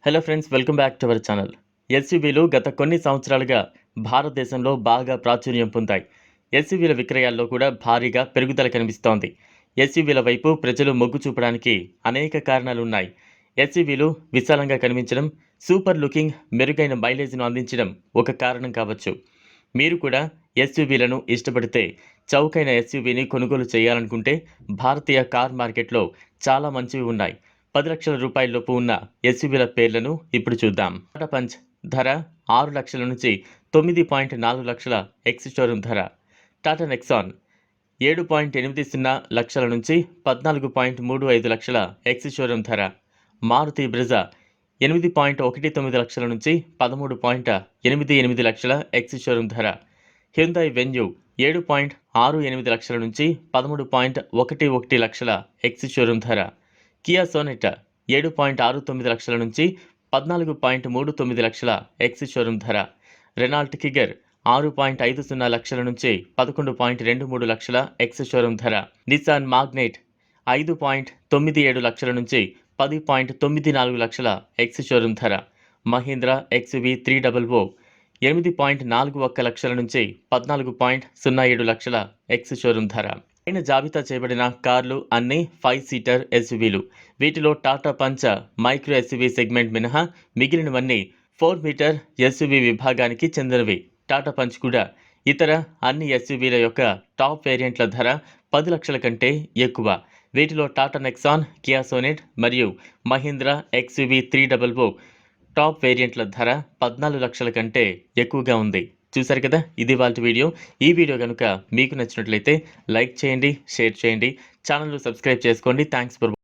Hello friends, welcome back to our channel. ఎస్యూవీలు గత కొన్ని సంవత్సరాలుగా భారతదేశంలో బాగా ప్రాచుర్యం పొందాయి. ఎస్యూవీల విక్రయాల్లో కూడా భారీగా పెరుగుదల కనిపిస్తోంది. ఎస్యూవీల వైపు ప్రజలు మొగ్గు చూపడానికి అనేక కారణాలున్నాయి. ఎస్యూవీలు విశాలంగా కనిపించడం, సూపర్ లుకింగ్, మెరుగైన మైలేజ్ను అందించడం ఒక కారణం కావచ్చు. మీరు కూడా ఎస్యూవీలను ఇష్టపడితే చౌకైన ఎస్యూవీని కొనుగోలు చేయాలనుకుంటే భారతీయ కార్ మార్కెట్లో చాలా మంచివి ఉన్నాయి. 10 లక్షల రూపాయలలోపు ఉన్న ఎస్యూవీల పేర్లను ఇప్పుడు చూద్దాం. టాటా పంచ్ ధర 6 లక్షల నుంచి 9.4 లక్షల ఎక్స్ షోరూమ్ ధర. టాటా నెక్సాన్ 7.80 లక్షల నుంచి 14.35 లక్షల ఎక్స్ షోరూమ్ ధర. మారుతి బ్రెజా 8.19 లక్షల నుంచి 13.88 లక్షల ఎక్స్ షోరూమ్ ధర. హ్యుందాయ్ వెన్యూ 7.68 లక్షల నుంచి 13.11 లక్షల ఎక్స్ షోరూమ్ ధర. కియా సోనెట్ 7.69 లక్షల నుంచి 14.39 లక్షల ఎక్స్ షోరూమ్ ధర. రెనాల్ట్ కిగర్ 6.50 లక్షల నుంచి 11.23 లక్షల ఎక్స్ షోరూమ్ ధర. నిసాన్ మాగ్నైట్ 5.97 లక్షల నుంచి 10.94 లక్షల ఎక్స్ షోరూమ్ ధర. మహీంద్రా ఎక్స్యూవీ 300 8.41 లక్షల నుంచి 14.07 లక్షల ఎక్స్ షోరూమ్ ధర. పైన జాబితా చేయబడిన కార్లు అన్ని 5 సీటర్ ఎస్యూవీలు. వీటిలో Tata punch micro SUV segment మినహా మిగిలినవన్నీ 4 మీటర్ ఎస్యూవీ విభాగానికి చెందినవి. టాటా పంచ్ కూడా ఇతర అన్ని ఎస్యూవీల యొక్క టాప్ వేరియంట్ల ధర 10 లక్షల కంటే ఎక్కువ. వీటిలో టాటా నెక్సాన్, కియా సోనెట్ మరియు మహీంద్రా ఎక్స్యూవీ 300 టాప్ వేరియంట్ల ధర 14 లక్షల కంటే ఎక్కువగా ఉంది. చూసారు కదా, ఇది వాళ్ళ వీడియో. ఈ వీడియో కనుక మీకు నచ్చినట్లయితే లైక్ చేయండి, షేర్ చేయండి, ఛానల్ను సబ్స్క్రైబ్ చేసుకోండి. Thanks for